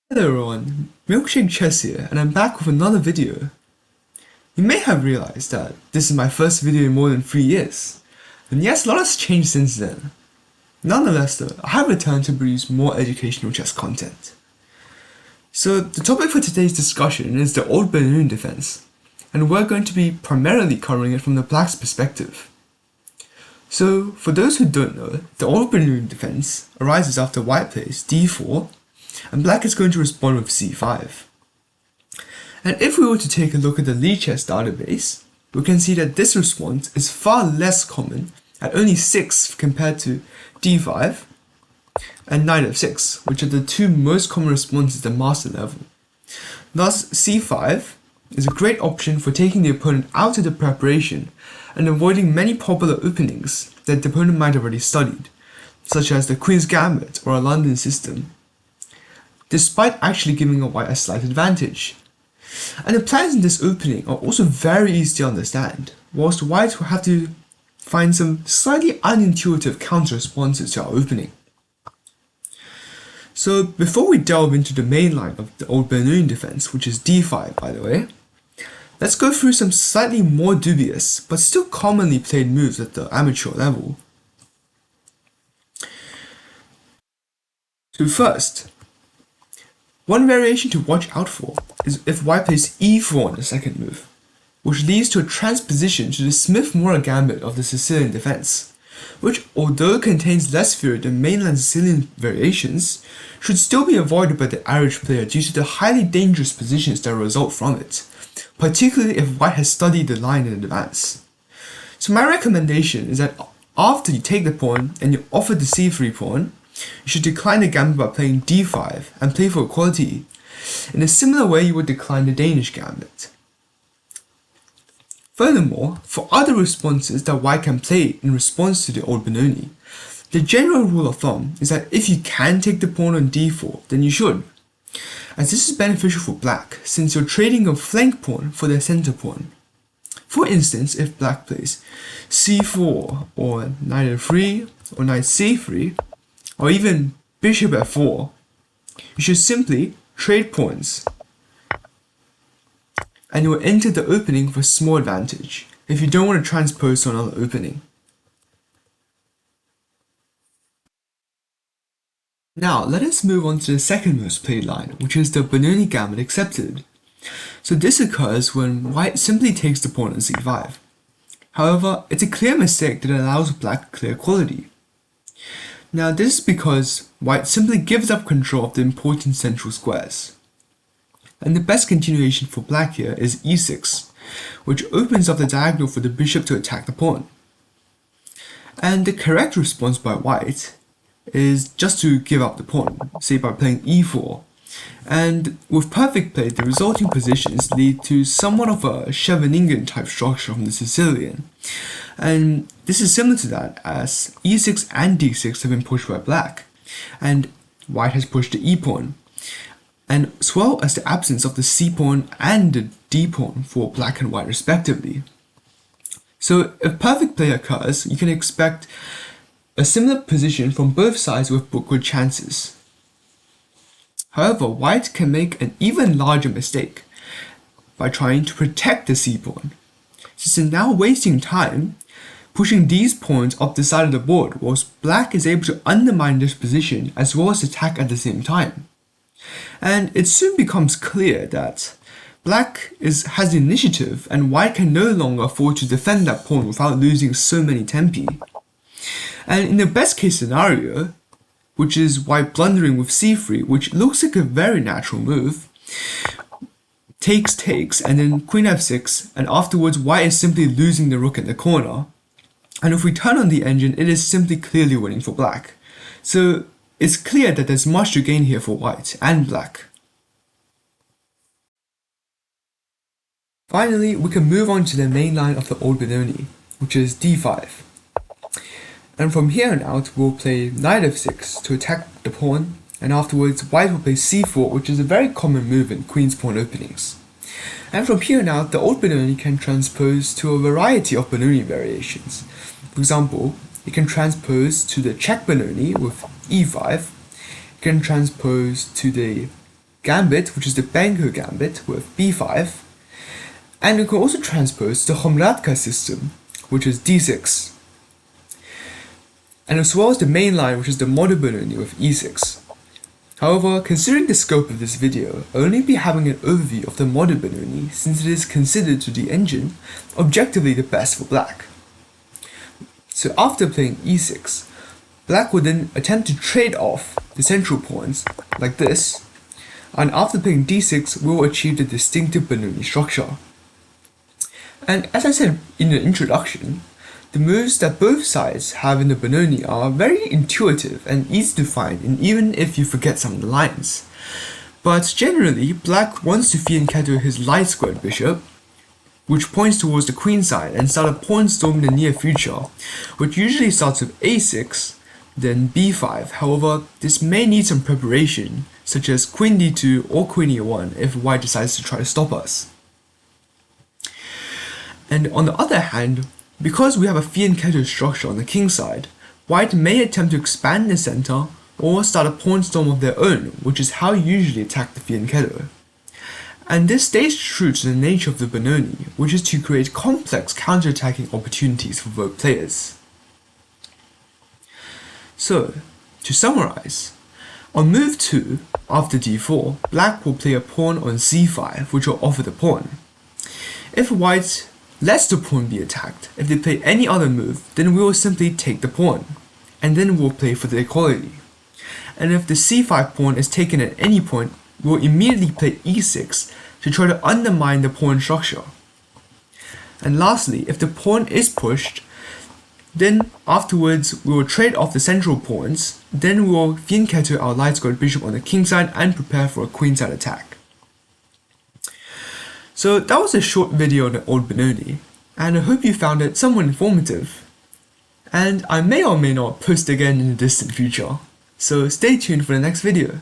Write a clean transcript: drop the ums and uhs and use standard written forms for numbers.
Hello everyone, Milkshake Chess here, and I'm back with another video. You may have realized that this is my first video in more than 3 years, and yes, a lot has changed since then. Nonetheless though, I have returned to produce more educational chess content. So the topic for today's discussion is the Old Benoni Defence, and we're going to be primarily covering it from the black's perspective. So for those who don't know, the Old Benoni Defence arises after white plays d4, and black is going to respond with c5. And if we were to take a look at the Lichess database, we can see that this response is far less common at only 6 compared to d5 and knight f6, which are the two most common responses at master level. Thus, c5 is a great option for taking the opponent out of the preparation and avoiding many popular openings that the opponent might have already studied, such as the Queen's Gambit or a London system, despite actually giving a white a slight advantage. And the plans in this opening are also very easy to understand, whilst white will have to find some slightly unintuitive counter-responses to our opening. So before we delve into the main line of the Old Benoni Defence, which is d5 by the way, let's go through some slightly more dubious but still commonly played moves at the amateur level. So first, one variation to watch out for is if white plays e4 on the second move, which leads to a transposition to the Smith-Morra gambit of the Sicilian defense, which, although contains less theory than mainland Sicilian variations, should still be avoided by the average player due to the highly dangerous positions that result from it, particularly if white has studied the line in advance. So my recommendation is that after you take the pawn and you offer the c3 pawn, you should decline the gambit by playing d5 and play for equality, in a similar way you would decline the Danish gambit. Furthermore, for other responses that white can play in response to the Old Benoni, the general rule of thumb is that if you can take the pawn on d4, then you should, as this is beneficial for black since you're trading a flank pawn for the center pawn. For instance, if black plays c4 or knight f3 or knight c3, or even bishop f4, you should simply trade pawns, and you will enter the opening with a small advantage if you don't want to transpose to another opening. Now let us move on to the second most played line, which is the Benoni gambit accepted. So this occurs when white simply takes the pawn on c5. However, it's a clear mistake that allows black clear equality. Now this is because white simply gives up control of the important central squares. And the best continuation for black here is e6, which opens up the diagonal for the bishop to attack the pawn. And the correct response by white is just to give up the pawn, say by playing e4. And with perfect play, the resulting positions lead to somewhat of a Scheveningen type structure from the Sicilian. And this is similar to that, as e6 and d6 have been pushed by black, and white has pushed the e-pawn, and as well as the absence of the c-pawn and the d-pawn for black and white respectively. So if perfect play occurs, you can expect a similar position from both sides with good chances. However, white can make an even larger mistake by trying to protect the c-pawn, since they're now wasting time pushing these pawns up the side of the board, whilst black is able to undermine this position as well as attack at the same time. And it soon becomes clear that black has the initiative and white can no longer afford to defend that pawn without losing so many tempi. And in the best case scenario, which is white blundering with c3, which looks like a very natural move, takes, and then queen f6, and afterwards white is simply losing the rook in the corner. And if we turn on the engine, it is simply clearly winning for black. So it's clear that there's much to gain here for white and black. Finally, we can move on to the main line of the Old Benoni, which is d5. And from here on out, we'll play knight f6 to attack the pawn, and afterwards white will play c4, which is a very common move in queen's pawn openings. And from here on out, the Old Benoni can transpose to a variety of Benoni variations. For example, it can transpose to the Czech Benoni with e5, it can transpose to the gambit, which is the Banco gambit with b5, and we can also transpose the Homradka system, which is d6, and as well as the main line, which is the modern Benoni with e6. However, considering the scope of this video, I'll only be having an overview of the modern Benoni since it is considered to the engine objectively the best for black. So after playing e6, black will then attempt to trade off the central pawns like this, and after playing d6 we will achieve the distinctive Benoni structure. And as I said in the introduction, the moves that both sides have in the Benoni are very intuitive and easy to find, even if you forget some of the lines. But generally, black wants to fianchetto his light squared bishop, which points towards the queen side, and start a pawn storm in the near future, which usually starts with a6, then b5. However, this may need some preparation, such as queen d2 or queen e1 if white decides to try to stop us. And on the other hand, because we have a fianchetto structure on the king side, white may attempt to expand the center or start a pawn storm of their own, which is how you usually attack the fianchetto. And this stays true to the nature of the Benoni, which is to create complex counterattacking opportunities for both players. So, to summarize, on move 2, after d4, black will play a pawn on c5, which will offer the pawn. If white lets the pawn be attacked, if they play any other move, then we will simply take the pawn, and then we'll play for the equality. And if the c5 pawn is taken at any point, we'll immediately play e6 to try to undermine the pawn structure. And lastly, if the pawn is pushed, then afterwards we will trade off the central pawns, then we will fianchetto our light squared bishop on the king side and prepare for a queenside attack. So that was a short video on the Old Benoni, and I hope you found it somewhat informative. And I may or may not post again in the distant future, so stay tuned for the next video.